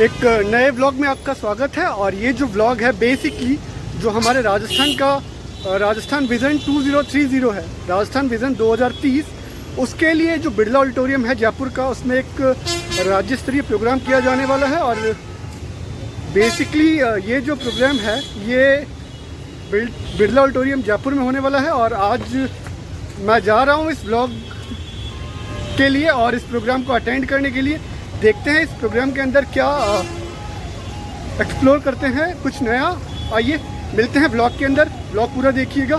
एक नए व्लॉग में आपका स्वागत है। और ये जो व्लॉग है बेसिकली जो हमारे राजस्थान का राजस्थान विज़न 2030 है, राजस्थान विज़न 2030, उसके लिए जो बिरला ऑडिटोरियम है जयपुर का, उसमें एक राज्य स्तरीय प्रोग्राम किया जाने वाला है। और बेसिकली ये जो प्रोग्राम है ये बिरला ऑडिटोरियम जयपुर में होने वाला है। और आज मैं जा रहा हूँ इस व्लॉग के लिए और इस प्रोग्राम को अटेंड करने के लिए। देखते हैं इस प्रोग्राम के अंदर क्या एक्सप्लोर करते हैं, कुछ नया। आइए मिलते हैं व्लॉग के अंदर, व्लॉग पूरा देखिएगा।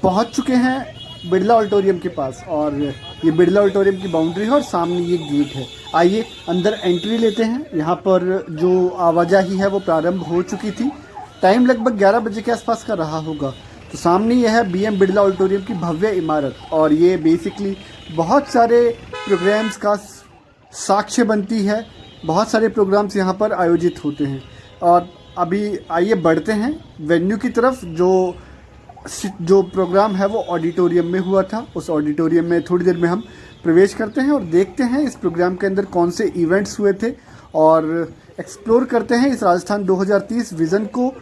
पहुंच चुके हैं बिरला ऑडिटोरियम के पास और ये बिरला ऑडिटोरियम की बाउंड्री है और सामने ये गेट है। आइए अंदर एंट्री लेते हैं। यहाँ पर जो आवाजाही है वो प्रारंभ हो चुकी थी। टाइम लगभग 11 बजे के आसपास का रहा होगा। तो सामने ये है BM बिरला ऑडिटोरियम की भव्य इमारत और ये बेसिकली बहुत सारे प्रोग्राम्स का साक्ष्य बनती है। बहुत सारे प्रोग्राम्स यहाँ पर आयोजित होते हैं। और अभी आइए बढ़ते हैं वेन्यू की तरफ। जो प्रोग्राम है वो ऑडिटोरियम में हुआ था। उस ऑडिटोरियम में थोड़ी देर में हम प्रवेश करते हैं और देखते हैं इस प्रोग्राम के अंदर कौन से इवेंट्स हुए थे और एक्सप्लोर करते हैं इस राजस्थान 2030 विज़न को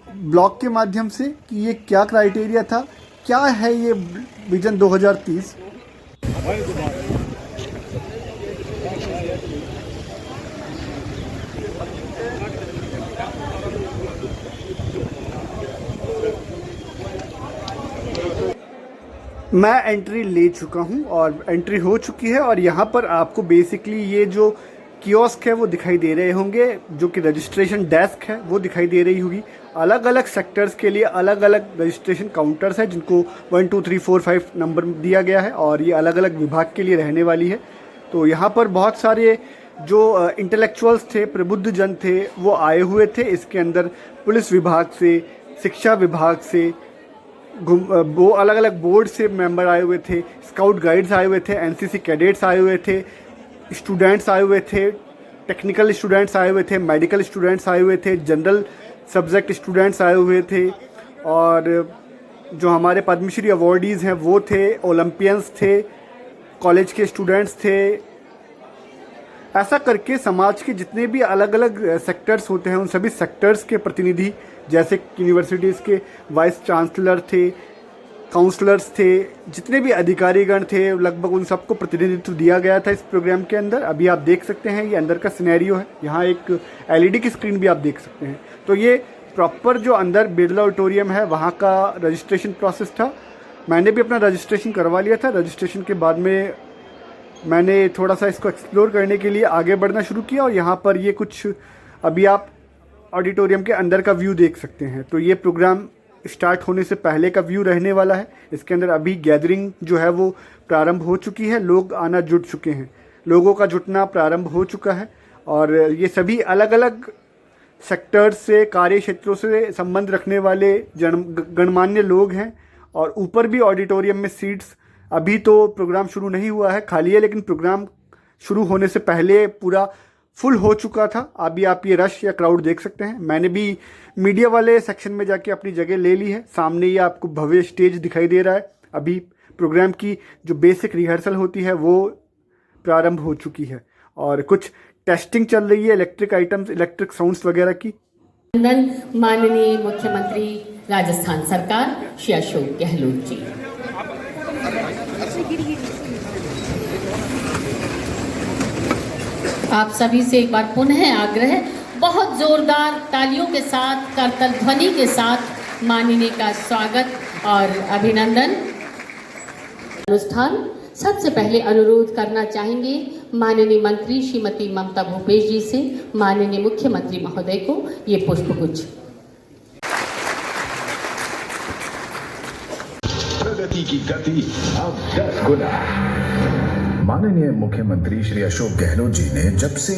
ब्लॉग के माध्यम से कि ये क्या क्राइटेरिया था, क्या है ये विज़न 2030। मैं एंट्री ले चुका हूं और एंट्री हो चुकी है। और यहाँ पर आपको बेसिकली ये जो कियोस्क है वो दिखाई दे रहे होंगे, जो कि रजिस्ट्रेशन डेस्क है वो दिखाई दे रही होगी। अलग अलग सेक्टर्स के लिए अलग अलग रजिस्ट्रेशन काउंटर्स हैं जिनको 1 2 3 4 5 नंबर दिया गया है और ये अलग अलग विभाग के लिए रहने वाली है। तो यहाँ पर बहुत सारे जो इंटेलेक्चुअल्स थे, प्रबुद्ध जन थे, वो आए हुए थे। इसके अंदर पुलिस विभाग से, शिक्षा विभाग से, वो अलग अलग बोर्ड से मेंबर आए हुए थे, स्काउट गाइड्स आए हुए थे, NCC कैडेट्स आए हुए थे, स्टूडेंट्स आए हुए थे, टेक्निकल स्टूडेंट्स आए हुए थे, मेडिकल स्टूडेंट्स आए हुए थे, जनरल सब्जेक्ट स्टूडेंट्स आए हुए थे। और जो हमारे पद्मश्री अवॉर्डीज़ हैं वो थे, ओलंपियंस थे, कॉलेज के स्टूडेंट्स थे। ऐसा करके समाज के जितने भी अलग अलग सेक्टर्स होते हैं उन सभी सेक्टर्स के प्रतिनिधि, जैसे यूनिवर्सिटीज़ के वाइस चांसलर थे, काउंसलर्स थे, जितने भी अधिकारीगण थे, लगभग उन सबको प्रतिनिधित्व दिया गया था इस प्रोग्राम के अंदर। अभी आप देख सकते हैं ये अंदर का सिनेरियो है। यहाँ एक LED की स्क्रीन भी आप देख सकते हैं। तो ये प्रॉपर जो अंदर बिरला ऑडिटोरियम है वहाँ का रजिस्ट्रेशन प्रोसेस था। मैंने भी अपना रजिस्ट्रेशन करवा लिया था। रजिस्ट्रेशन के बाद में मैंने थोड़ा सा इसको एक्सप्लोर करने के लिए आगे बढ़ना शुरू किया। और यहाँ पर ये कुछ अभी आप ऑडिटोरियम के अंदर का व्यू देख सकते हैं। तो ये प्रोग्राम स्टार्ट होने से पहले का व्यू रहने वाला है। इसके अंदर अभी गैदरिंग जो है वो प्रारंभ हो चुकी है, लोग आना जुट चुके हैं, लोगों का जुटना प्रारंभ हो चुका है। और ये सभी अलग अलग सेक्टर्स से, कार्य क्षेत्रों से संबंध रखने वाले गणमान्य लोग हैं। और ऊपर भी ऑडिटोरियम में सीट्स, अभी तो प्रोग्राम शुरू नहीं हुआ है, खाली है, लेकिन प्रोग्राम शुरू होने से पहले पूरा फुल हो चुका था। अभी आप ये रश या क्राउड देख सकते हैं। मैंने भी मीडिया वाले सेक्शन में जाके अपनी जगह ले ली है। सामने ये आपको भव्य स्टेज दिखाई दे रहा है। अभी प्रोग्राम की जो बेसिक रिहर्सल होती है वो प्रारंभ हो चुकी है और कुछ टेस्टिंग चल रही है इलेक्ट्रिक आइटम्स, इलेक्ट्रिक साउंड्स वगैरह की। माननीय मुख्यमंत्री राजस्थान सरकार श्री अशोक गहलोत जी, आप सभी से एक बार पुनः आग्रह, बहुत जोरदार तालियों के साथ, करताल ध्वनि के साथ माननीय का स्वागत और अभिनंदन। अनुष्ठान सबसे पहले अनुरोध करना चाहेंगे माननीय मंत्री श्रीमती ममता भूपेश जी से, माननीय मुख्यमंत्री महोदय को ये पुष्पगुच्छ। प्रगति की गति अब 10 गुना। माननीय मुख्यमंत्री श्री अशोक गहलोत जी ने जब से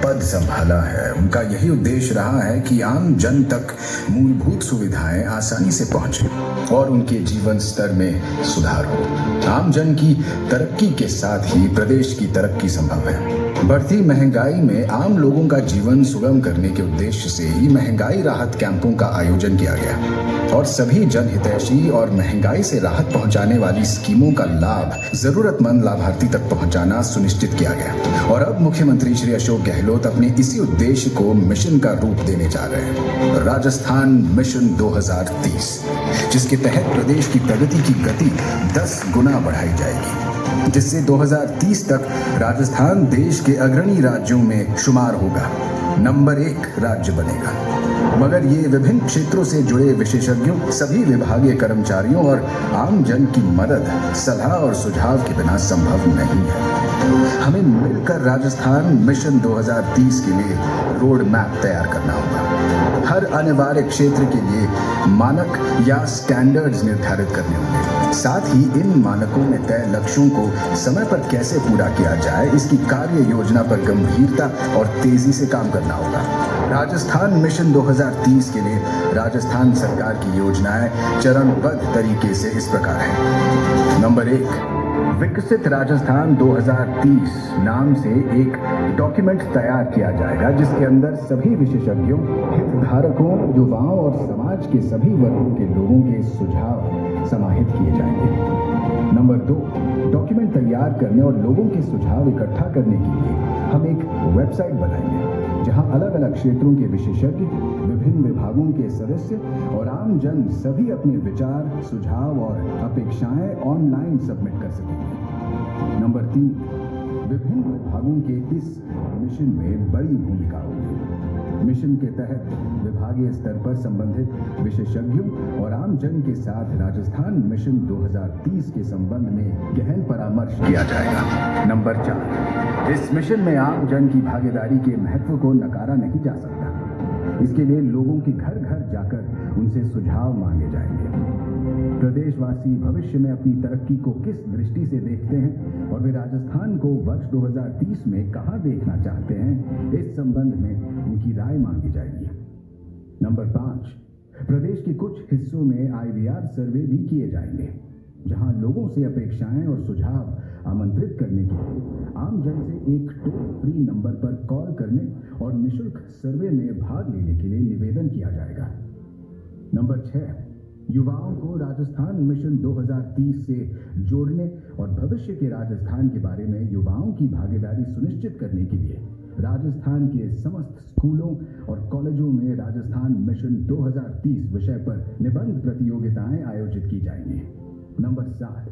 पद संभाला है, उनका यही उद्देश्य रहा है कि आम जन तक मूलभूत सुविधाएं आसानी से पहुंचे और उनके जीवन स्तर में सुधार हो। आम जन की तरक्की के साथ ही प्रदेश की तरक्की संभव है। बढ़ती महंगाई में आम लोगों का जीवन सुगम करने के उद्देश्य से ही महंगाई राहत कैंपों का आयोजन किया गया और सभी जनहितैषी और महंगाई से राहत पहुंचाने वाली स्कीमों का लाभ जरूरतमंद लाभार्थी तक पहुंचाना सुनिश्चित किया गया। और अब मुख्यमंत्री श्री अशोक गहलोत अपने इसी उद्देश्य को मिशन का रूप देने जा रहे हैं, राजस्थान मिशन 2030, जिसके तहत प्रदेश की प्रगति की गति 10 गुना बढ़ाई जाएगी, जिससे 2030 तक राजस्थान देश के अग्रणी राज्यों में शुमार होगा, नंबर 1 राज्य बनेगा। मगर ये विभिन्न क्षेत्रों से जुड़े विशेषज्ञों, सभी विभागीय कर्मचारियों और आम जन की मदद, सलाह और सुझाव के बिना संभव नहीं है। हमें मिलकर राजस्थान मिशन 2030 के लिए रोड मैप तैयार करना होगा। हर अनिवार्य क्षेत्र के लिए मानक या स्टैंडर्ड्स निर्धारित करने होंगे। साथ ही इन मानकों में तय लक्ष्यों को समय पर कैसे पूरा किया जाए, इसकी कार्य योजना पर गंभीरता और तेजी से काम करना होगा। राजस्थान मिशन 2030 के लिए राजस्थान सरकार की योजनाएं चरणबद्ध तरीके से इस प्रकार है। नंबर 1, विकसित राजस्थान 2030 नाम से एक डॉक्यूमेंट तैयार किया जाएगा, जिसके अंदर सभी विशेषज्ञों, हितधारकों, युवाओं और समाज के सभी वर्गों के लोगों के सुझाव समाहित किए जाएंगे। नंबर 2, डॉक्यूमेंट तैयार करने और लोगों के सुझाव इकट्ठा करने के लिए हम एक वेबसाइट बनाएंगे, जहां अलग अलग क्षेत्रों के विशेषज्ञ, विभिन्न विभागों के सदस्य और आम जन सभी अपने विचार, सुझाव और अपेक्षाएं ऑनलाइन सबमिट कर सकेंगे। नंबर 3, विभिन्न विभागों के इस मिशन में बड़ी भूमिका होगी। मिशन के तहत विभागीय स्तर पर संबंधित विशेषज्ञों और आम जन के साथ राजस्थान मिशन 2030 के संबंध में गहन परामर्श किया जाएगा। नंबर 4, इस मिशन में आम जन की भागीदारी के महत्व को नकारा नहीं जा सकता। इसके लिए लोगों के घर घर जाकर उनसे सुझाव मांगे जाएंगे। प्रदेशवासी भविष्य में अपनी तरक्की को किस दृष्टि से देखते हैं और वे राजस्थान को वर्ष 2030 में कहां देखना चाहते हैं, इस संबंध में उनकी राय मांगी जाएगी। नंबर 5, प्रदेश के कुछ हिस्सों में IVR सर्वे भी किए जाएंगे, जहां लोगों से अपेक्षाएं और सुझाव आमंत्रित करने के लिए आम जन से एक टोल फ्री नंबर पर कॉल करने और निःशुल्क सर्वे में भाग लेने के लिए निवेदन किया जाएगा। नंबर 6, युवाओं को राजस्थान मिशन 2030 से जोड़ने और भविष्य के राजस्थान के बारे में युवाओं की भागीदारी सुनिश्चित करने के लिए राजस्थान के समस्त स्कूलों और कॉलेजों में राजस्थान मिशन 2030 विषय पर निबंध प्रतियोगिताएं आयोजित की जाएंगी। नंबर 7,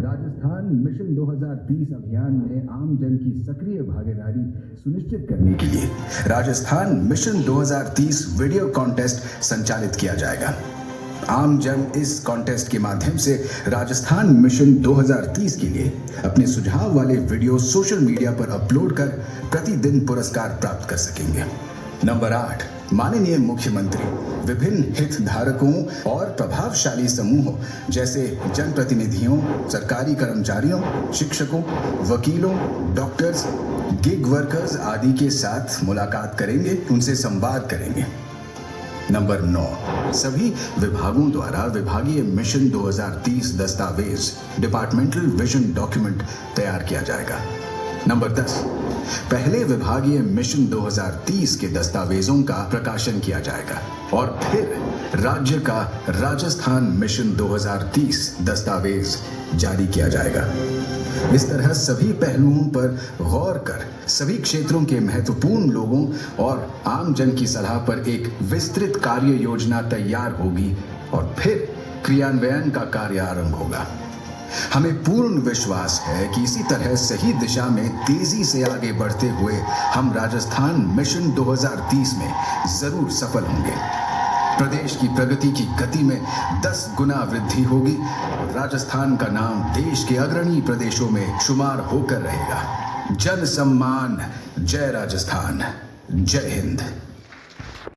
राजस्थान मिशन 2030 अभियान में आम जन की सक्रिय भागीदारी सुनिश्चित करने के लिए राजस्थान मिशन 2030 वीडियो कॉन्टेस्ट संचालित किया जाएगा। आम जन इस कॉन्टेस्ट के माध्यम से राजस्थान मिशन 2030 के लिए अपने सुझाव वाले वीडियो सोशल मीडिया पर अपलोड कर प्रतिदिन पुरस्कार प्राप्त कर सकेंगे। नंबर 8, माननीय मुख्यमंत्री विभिन्न हितधारकों और प्रभावशाली समूहों जैसे जनप्रतिनिधियों, सरकारी कर्मचारियों, शिक्षकों, वकीलों, डॉक्टर्स, गिग वर्कर्स आदि के साथ मुलाकात करेंगे, उनसे संवाद करेंगे। नंबर 9, सभी विभागों द्वारा विभागीय मिशन 2030 दस्तावेज, डिपार्टमेंटल विजन डॉक्यूमेंट तैयार किया जाएगा। नंबर 10, पहले विभागीय मिशन 2030 के दस्तावेजों का प्रकाशन किया जाएगा और फिर राज्य का राजस्थान मिशन 2030 दस्तावेज जारी किया जाएगा। इस तरह सभी पहलुओं पर गौर कर सभी क्षेत्रों के महत्वपूर्ण लोगों और आम जन की सलाह पर एक विस्तृत कार्य योजना तैयार होगी और फिर क्रियान्वयन का कार्य आरंभ होगा। हमें पूर्ण विश्वास है कि इसी तरह सही दिशा में तेजी से आगे बढ़ते हुए हम राजस्थान मिशन 2030 में जरूर सफल होंगे। प्रदेश की प्रगति की गति में 10 गुना वृद्धि होगी और राजस्थान का नाम देश के अग्रणी प्रदेशों में शुमार होकर रहेगा। जन सम्मान, जय राजस्थान, जय हिंद।